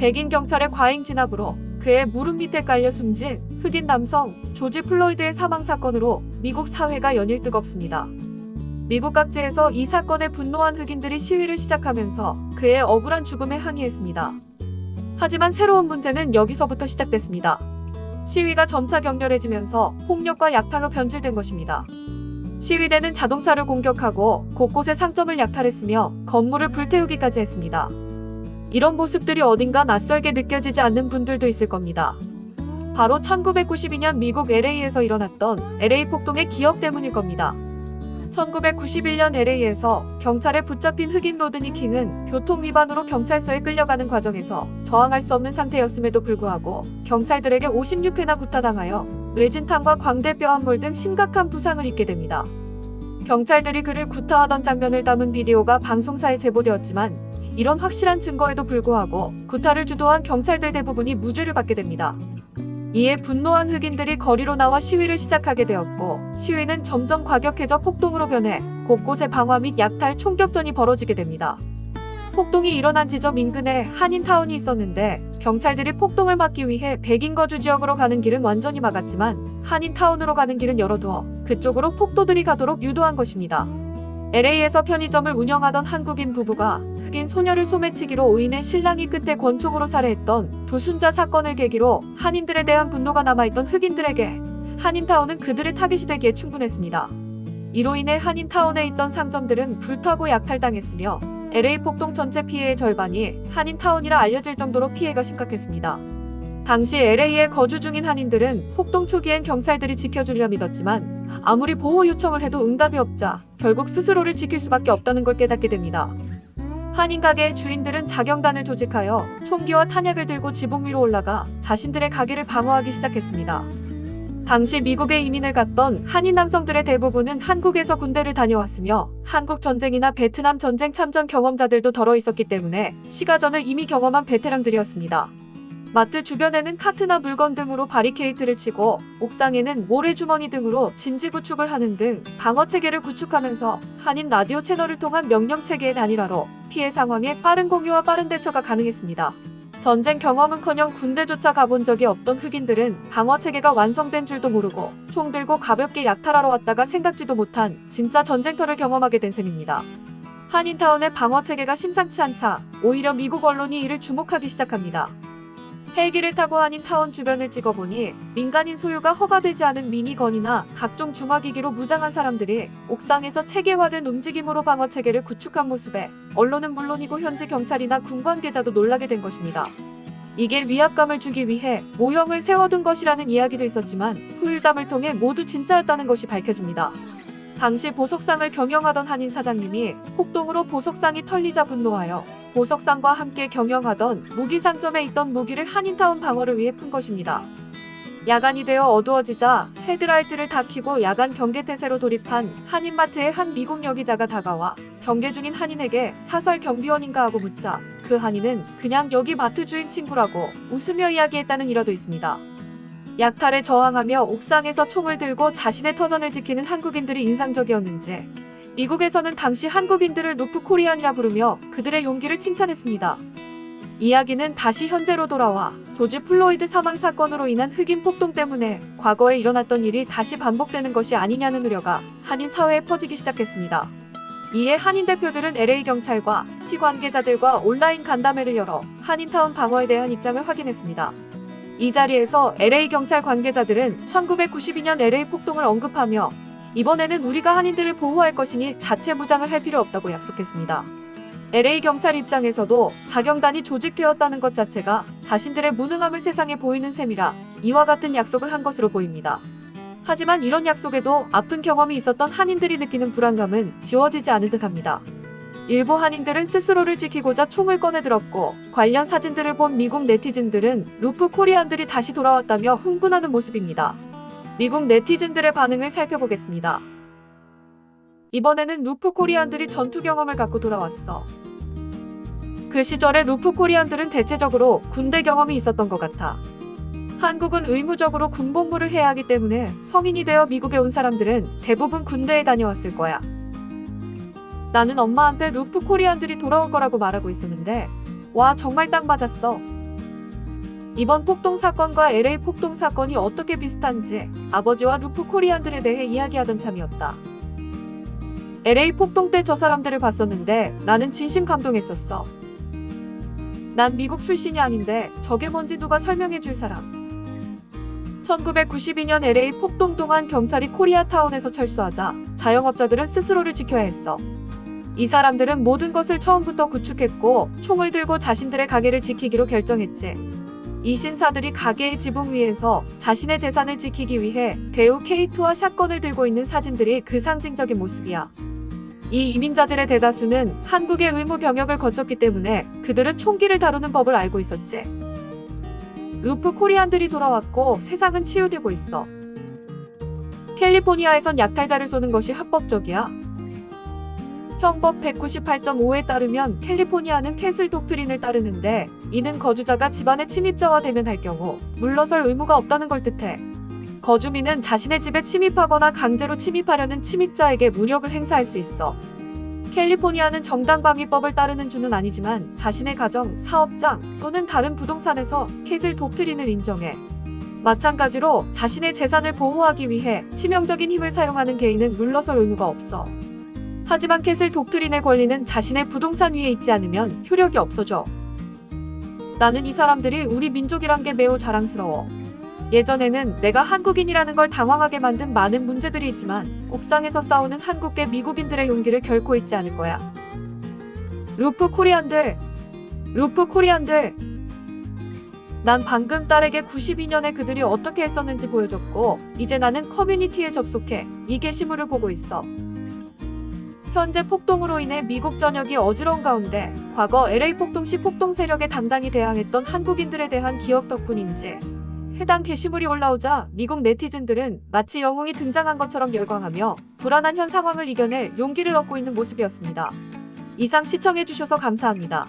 백인 경찰의 과잉 진압으로 그의 무릎 밑에 깔려 숨진 흑인 남성 조지 플로이드의 사망 사건으로 미국 사회가 연일 뜨겁습니다. 미국 각지에서 이 사건에 분노한 흑인들이 시위를 시작하면서 그의 억울한 죽음에 항의했습니다. 하지만 새로운 문제는 여기서부터 시작됐습니다. 시위가 점차 격렬해지면서 폭력과 약탈로 변질된 것입니다. 시위대는 자동차를 공격하고 곳곳에 상점을 약탈했으며 건물을 불태우기까지 했습니다. 이런 모습들이 어딘가 낯설게 느껴지지 않는 분들도 있을 겁니다. 바로 1992년 미국 LA에서 일어났던 LA 폭동의 기억 때문일 겁니다. 1991년 LA에서 경찰에 붙잡힌 흑인 로드니 킹은 교통 위반으로 경찰서에 끌려가는 과정에서 저항할 수 없는 상태였음에도 불구하고 경찰들에게 56회나 구타당하여 뇌진탕과 광대뼈 함몰 등 심각한 부상을 입게 됩니다. 경찰들이 그를 구타하던 장면을 담은 비디오가 방송사에 제보되었지만 이런 확실한 증거에도 불구하고 구타를 주도한 경찰들 대부분이 무죄를 받게 됩니다. 이에 분노한 흑인들이 거리로 나와 시위를 시작하게 되었고 시위는 점점 과격해져 폭동으로 변해 곳곳에 방화 및 약탈 총격전이 벌어지게 됩니다. 폭동이 일어난 지점 인근에 한인타운이 있었는데 경찰들이 폭동을 막기 위해 백인 거주 지역으로 가는 길은 완전히 막았지만 한인타운으로 가는 길은 열어두어 그쪽으로 폭도들이 가도록 유도한 것입니다. LA에서 편의점을 운영하던 한국인 부부가 흑인 소녀를 소매치기로 오인해 신랑이 끝에 권총으로 살해했던 두순자 사건을 계기로 한인들에 대한 분노가 남아있던 흑인들에게 한인타운은 그들의 타깃이 되기에 충분했습니다. 이로 인해 한인타운에 있던 상점들은 불타고 약탈당했으며 LA 폭동 전체 피해의 절반이 한인타운이라 알려질 정도로 피해가 심각했습니다. 당시 LA에 거주 중인 한인들은 폭동 초기엔 경찰들이 지켜주리라 믿었지만 아무리 보호 요청을 해도 응답이 없자 결국 스스로를 지킬 수밖에 없다는 걸 깨닫게 됩니다. 한인 가게의 주인들은 자경단을 조직하여 총기와 탄약을 들고 지붕 위로 올라가 자신들의 가게를 방어하기 시작했습니다. 당시 미국에 이민을 갔던 한인 남성들의 대부분은 한국에서 군대를 다녀왔으며 한국 전쟁이나 베트남 전쟁 참전 경험자들도 덜어 있었기 때문에 시가전을 이미 경험한 베테랑들이었습니다. 마트 주변에는 카트나 물건 등으로 바리케이트를 치고 옥상에는 모래주머니 등으로 진지 구축을 하는 등 방어체계를 구축하면서 한인 라디오 채널을 통한 명령체계의 단일화로 피해 상황에 빠른 공유와 빠른 대처가 가능했습니다. 전쟁 경험은커녕 군대조차 가본 적이 없던 흑인들은 방어체계가 완성된 줄도 모르고 총 들고 가볍게 약탈하러 왔다가 생각지도 못한 진짜 전쟁터를 경험하게 된 셈입니다. 한인타운의 방어체계가 심상치 않자 오히려 미국 언론이 이를 주목하기 시작합니다. 헬기를 타고 한인타운 주변을 찍어보니 민간인 소유가 허가되지 않은 미니건이나 각종 중화기기로 무장한 사람들이 옥상에서 체계화된 움직임으로 방어체계를 구축한 모습에 언론은 물론이고 현지 경찰이나 군 관계자도 놀라게 된 것입니다. 이게 위압감을 주기 위해 모형을 세워둔 것이라는 이야기도 있었지만 후일담을 통해 모두 진짜였다는 것이 밝혀집니다. 당시 보석상을 경영하던 한인 사장님이 폭동으로 보석상이 털리자 분노하여 보석상과 함께 경영하던 무기상점에 있던 무기를 한인타운 방어를 위해 푼 것입니다. 야간이 되어 어두워지자 헤드라이트를 다 켜고 야간 경계태세로 돌입한 한인마트의 한 미국 여기자가 다가와 경계 중인 한인에게 사설 경비원인가 하고 묻자 그 한인은 그냥 여기 마트 주인 친구라고 웃으며 이야기했다는 일화도 있습니다. 약탈에 저항하며 옥상에서 총을 들고 자신의 터전을 지키는 한국인들이 인상적이었는지 미국에서는 당시 한국인들을 노프코리안이라 부르며 그들의 용기를 칭찬했습니다. 이야기는 다시 현재로 돌아와 조지 플로이드 사망 사건으로 인한 흑인 폭동 때문에 과거에 일어났던 일이 다시 반복되는 것이 아니냐는 우려가 한인 사회에 퍼지기 시작했습니다. 이에 한인 대표들은 LA 경찰과 시 관계자들과 온라인 간담회를 열어 한인타운 방어에 대한 입장을 확인했습니다. 이 자리에서 LA 경찰 관계자들은 1992년 LA 폭동을 언급하며 이번에는 우리가 한인들을 보호할 것이니 자체 무장을 할 필요 없다고 약속했습니다. LA 경찰 입장에서도 자경단이 조직되었다는 것 자체가 자신들의 무능함을 세상에 보이는 셈이라 이와 같은 약속을 한 것으로 보입니다. 하지만 이런 약속에도 아픈 경험이 있었던 한인들이 느끼는 불안감은 지워지지 않은 듯합니다. 일부 한인들은 스스로를 지키고자 총을 꺼내들었고 관련 사진들을 본 미국 네티즌들은 루프 코리안들이 다시 돌아왔다며 흥분하는 모습입니다. 미국 네티즌들의 반응을 살펴보겠습니다. 이번에는 루프 코리안들이 전투 경험을 갖고 돌아왔어. 그 시절에 루프 코리안들은 대체적으로 군대 경험이 있었던 것 같아. 한국은 의무적으로 군복무를 해야 하기 때문에 성인이 되어 미국에 온 사람들은 대부분 군대에 다녀왔을 거야. 나는 엄마한테 루프 코리안들이 돌아올 거라고 말하고 있었는데 와 정말 딱 맞았어. 이번 폭동 사건과 LA 폭동 사건이 어떻게 비슷한지 아버지와 루프 코리안들에 대해 이야기하던 참이었다. LA 폭동 때 저 사람들을 봤었는데 나는 진심 감동했었어. 난 미국 출신이 아닌데 저게 뭔지 누가 설명해 줄 사람. 1992년 LA 폭동 동안 경찰이 코리아타운에서 철수하자 자영업자들은 스스로를 지켜야 했어. 이 사람들은 모든 것을 처음부터 구축했고 총을 들고 자신들의 가게를 지키기로 결정했지. 이 신사들이 가게의 지붕 위에서 자신의 재산을 지키기 위해 대우 K2와 샷건을 들고 있는 사진들이 그 상징적인 모습이야. 이 이민자들의 대다수는 한국의 의무 병역을 거쳤기 때문에 그들은 총기를 다루는 법을 알고 있었지. 루프 코리안들이 돌아왔고 세상은 치유되고 있어. 캘리포니아에선 약탈자를 쏘는 것이 합법적이야. 형법 198.5에 따르면 캘리포니아는 캐슬 독트린을 따르는데 이는 거주자가 집안의 침입자와 대면할 경우 물러설 의무가 없다는 걸 뜻해. 거주민은 자신의 집에 침입하거나 강제로 침입하려는 침입자에게 무력을 행사할 수 있어. 캘리포니아는 정당방위법을 따르는 주는 아니지만 자신의 가정, 사업장 또는 다른 부동산에서 캐슬 독트린을 인정해. 마찬가지로 자신의 재산을 보호하기 위해 치명적인 힘을 사용하는 개인은 물러설 의무가 없어. 하지만 캐슬 독트린의 권리는 자신의 부동산 위에 있지 않으면 효력이 없어져. 나는 이 사람들이 우리 민족이란 게 매우 자랑스러워. 예전에는 내가 한국인이라는 걸 당황하게 만든 많은 문제들이 있지만 옥상에서 싸우는 한국계 미국인들의 용기를 결코 잊지 않을 거야. 루프 코리안들! 루프 코리안들! 난 방금 딸에게 92년에 그들이 어떻게 했었는지 보여줬고 이제 나는 커뮤니티에 접속해 이 게시물을 보고 있어. 현재 폭동으로 인해 미국 전역이 어지러운 가운데 과거 LA 폭동 시 폭동 세력에 당당히 대항했던 한국인들에 대한 기억 덕분인지 해당 게시물이 올라오자 미국 네티즌들은 마치 영웅이 등장한 것처럼 열광하며 불안한 현 상황을 이겨낼 용기를 얻고 있는 모습이었습니다. 이상 시청해주셔서 감사합니다.